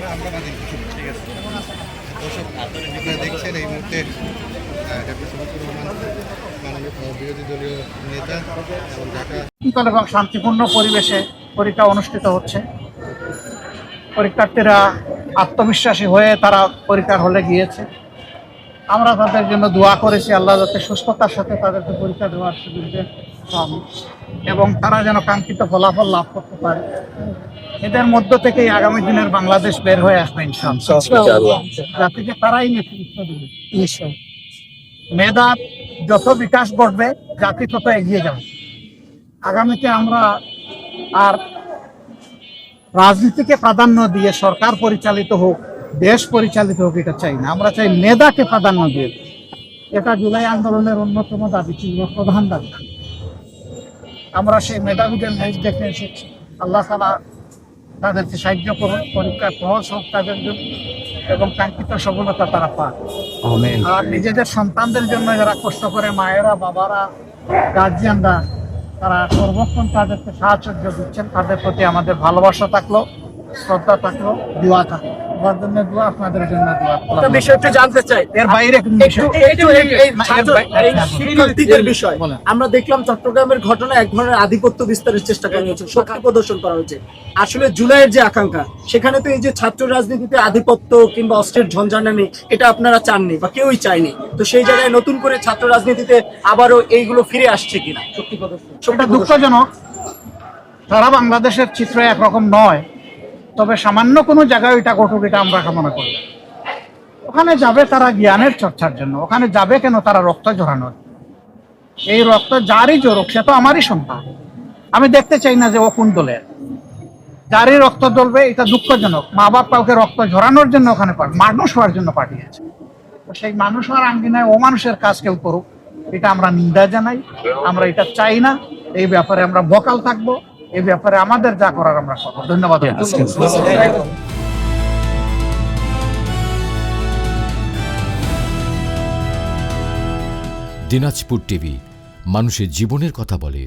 ঠিক আছে। দর্শক, আপনারা দেখছেন এই মুহূর্তে ডক্টর শফিকুর রহমান মাননীয় বিরোধী দলীয় নেতা এবং ঢাকা এবং শান্তিপূর্ণ পরিবেশে পরীক্ষা অনুষ্ঠিত হচ্ছে। পরীক্ষার্থীরা আত্মবিশ্বাসী হয়ে তারা পরীক্ষার হলে গিয়েছে। আমরা তাদের জন্য দোয়া করেছি, আল্লাহ যাতে সুস্থতার সাথে তাদেরকে পরীক্ষা দেওয়ার সুযোগ দেন এবং তারা যেন কাঙ্ক্ষিত ফলাফল লাভ করতে পারে। এদের মধ্য থেকেই আগামী দিনের বাংলাদেশ বের হয়ে আসবে ইনশাআল্লাহ। জাতিকে তারাই নেতৃত্ব দেবে। মেধার যত বিকাশ ঘটবে, জাতি তত এগিয়ে যাবে। আগামীতে আমরা আর রাজনীতিকে প্রাধান্য দিয়ে সরকার পরিচালিত হোক, দেশ পরিচালিত হোক, এটা চাই না। আমরা চাই মেধাকে প্রাধান্য দিয়ে। এটা জুলাই আন্দোলনের অন্যতম দাবি ছিল, প্রধান দাবি। আমরা সেই মেধাবীদের ম্যাচ দেখে এসেছি। আল্লাহ তাআলা তাদেরকে সাহায্য করুন, পরীক্ষায় সহজ হোক তাদের জন্য এবং কাঙ্ক্ষিত সফলতা তারা পাক। আর নিজেদের সন্তানদের জন্য যারা কষ্ট করে, মায়েরা, বাবারা, গার্জিয়ানরা, তারা সর্বক্ষণ তাদেরকে সাহায্য দিচ্ছেন। তাদের প্রতি আমাদের ভালোবাসা থাকলো, শ্রদ্ধা থাকলো, দোয়া থাকলো। আমার জন্য দোয়া, আপনাদের জন্য দোয়া। বিষয়টা জানতে চাই এর বাইরে শিক্ষার্থীদের বিষয়। আমরা দেখলাম চট্টগ্রামের ঘটনা এক ধরনের আধিপত্য বিস্তারের চেষ্টা করা হয়েছে, শক্তি প্রদর্শন করা হয়েছে। আসলে জুলাইয়ের যে আকাঙ্ক্ষা, সেখানে তো এই যে ছাত্র রাজনীতিতে আধিপত্য কিংবা অস্ত্রের ঝঞ্ঝানি, এটা আপনারা চাননি বা কেউই চায়নি। তো সেই জায়গায় নতুন করে ছাত্র রাজনীতিতে আবারও এইগুলো ফিরে আসছে কিনা? শক্তি প্রদর্শন এটা দুঃখজনক। সারা বাংলাদেশের চিত্র একরকম নয়, তবে সামান্য কোনো জায়গায় এটা ঘটুক, এটা আমরা কামনা করি। ওখানে যাবে তারা জ্ঞানের চর্চার জন্য, ওখানে যাবে কেন তারা রক্ত ঝরানোর। এই রক্ত যারই জোরক, সে তো আমারই সন্তান। আমি দেখতে চাই না যে ও কোন দলের। যারই রক্ত জ্বলবে, এটা দুঃখজনক। মা বাপ কাউকে রক্ত ঝরানোর জন্য ওখানে মানুষ হওয়ার জন্য পাঠিয়েছে। তো সেই মানুষ হওয়ার আঙ্গিনায় ও মানুষের কাজ কেউ করুক, এটা আমরা নিন্দা জানাই। আমরা এটা চাই না। এই ব্যাপারে আমরা ভোকাল থাকবো। এই ব্যাপারে আমাদের যা করার আমরা করবো। ধন্যবাদ। দিনাজপুর টিভি, মানুষের জীবনের কথা বলে।